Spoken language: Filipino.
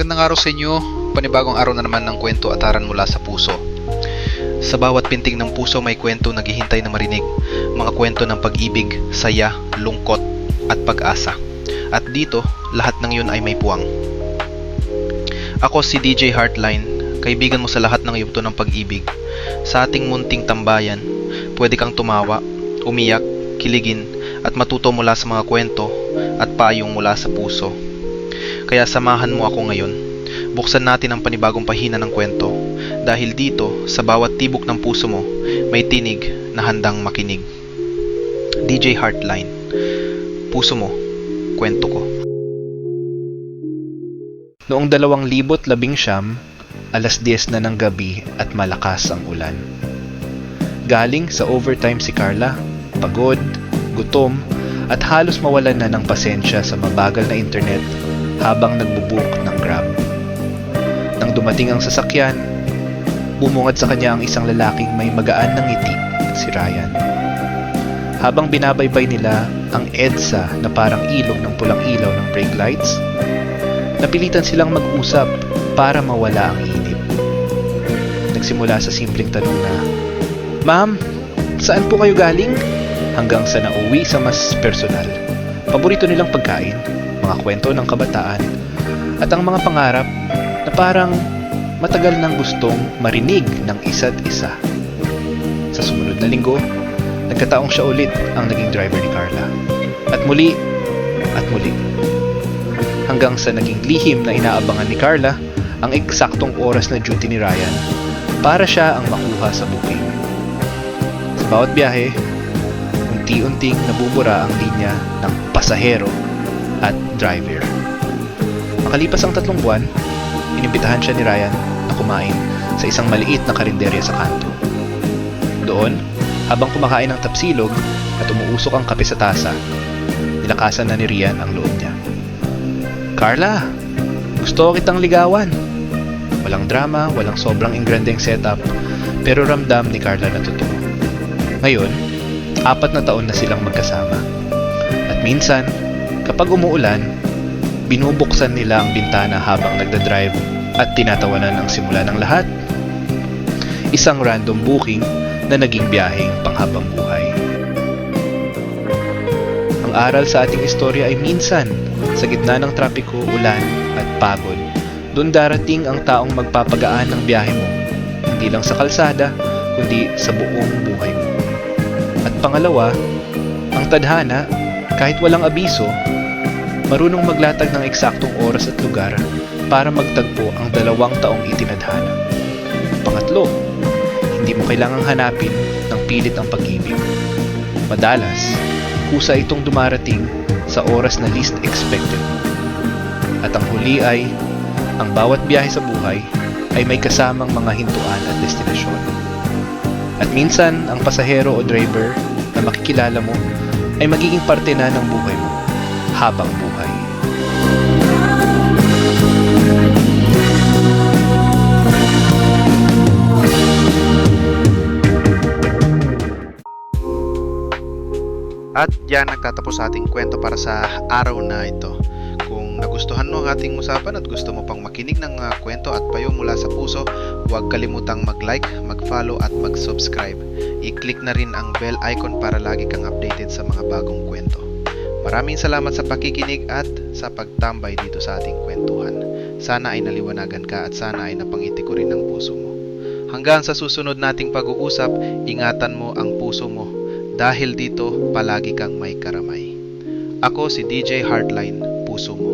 Magandang araw sa inyo. Panibagong araw na naman ng kwento at aral mula sa puso. Sa bawat pintig ng puso may kwento naghihintay na marinig. Mga kwento ng pag-ibig, saya, lungkot at pag-asa. At dito, lahat ng yun ay may puwang. Ako si DJ Heartline, kaibigan mo sa lahat ng yugto ng pag-ibig. Sa ating munting tambayan, pwede kang tumawa, umiyak, kiligin at matuto mula sa mga kwento at payong mula sa puso. Kaya samahan mo ako ngayon. Buksan natin ang panibagong pahina ng kwento. Dahil dito, sa bawat tibok ng puso mo, may tinig na handang makinig. DJ Heartline. Puso mo, kwento ko. Noong 2019, alas 10 na ng gabi at malakas ang ulan. Galing sa overtime si Carla, pagod, gutom, at halos mawalan na ng pasensya sa mabagal na internet habang nagbubook ng Grab. Nang dumating ang sasakyan, bumungad sa kanya ang isang lalaking may magaan ng ngiti, si Ryan. Habang binabaybay nila ang EDSA na parang ilog ng pulang ilaw ng brake lights, napilitan silang mag-usap para mawala ang inip. Nagsimula sa simpleng tanong na, "Ma'am, saan po kayo galing?" Hanggang sa nauwi sa mas personal. Paborito nilang pagkain, mga kwento ng kabataan, at ang mga pangarap na parang matagal nang gustong marinig ng isa't isa. Sa sumunod na linggo, nagkataong siya ulit ang naging driver ni Carla. At muli, hanggang sa naging lihim na inaabangan ni Carla ang eksaktong oras na duty ni Ryan para siya ang makuha sa booking. Sa bawat biyahe, unti-unting nabubura ang linya ng pasahero at driver. Makalipas ang 3 buwan, inimbitahan siya ni Ryan na kumain sa isang maliit na karinderya sa kanto. Doon, habang kumakain ng tapsilog at umuusok ang kape sa tasa, nilakasan na ni Ryan ang loob niya. "Carla, gusto kitang ligawan." Walang drama, walang sobrang engrandeng setup, pero ramdam ni Carla na totoo. Ngayon, 4 na taon na silang magkasama. At minsan, kapag umuulan, binubuksan nila ang bintana habang nagdadrive at tinatawanan ang simula ng lahat. Isang random booking na naging biyaheng panghabang buhay. Ang aral sa ating istorya ay minsan, sa gitna ng trapiko, ulan at pagod, doon darating ang taong magpapagaan ng biyahe mo, hindi lang sa kalsada, kundi sa buong buhay mo. At pangalawa, ang tadhana, kahit walang abiso, marunong maglatag ng eksaktong oras at lugar para magtagpo ang 2 taong itinadhana. Pangatlo, hindi mo kailangang hanapin ng pilit ang pag-ibig. Madalas, kusa itong dumarating sa oras na least expected. At ang huli ay, ang bawat biyahe sa buhay ay may kasamang mga hintuan at destinasyon. At minsan, ang pasahero o driver na makikilala mo ay magiging parte na ng buhay mo habang buhay. At yan nagtatapos sa ating kwento para sa araw na ito. Kung nagustuhan mo ang ating usapan at gusto mo pang makinig ng kwento at payo mula sa puso, huwag kalimutang mag-like, mag-follow at mag-subscribe. I-click na rin ang bell icon para lagi kang updated sa mga bagong kwento. Maraming salamat sa pakikinig at sa pagtambay dito sa ating kwentuhan. Sana ay naliwanagan ka at sana ay napangiti ko rin ang puso mo. Hanggang sa susunod nating pag-uusap, ingatan mo ang puso mo dahil dito palagi kang may karamay. Ako si DJ Heartline, puso mo.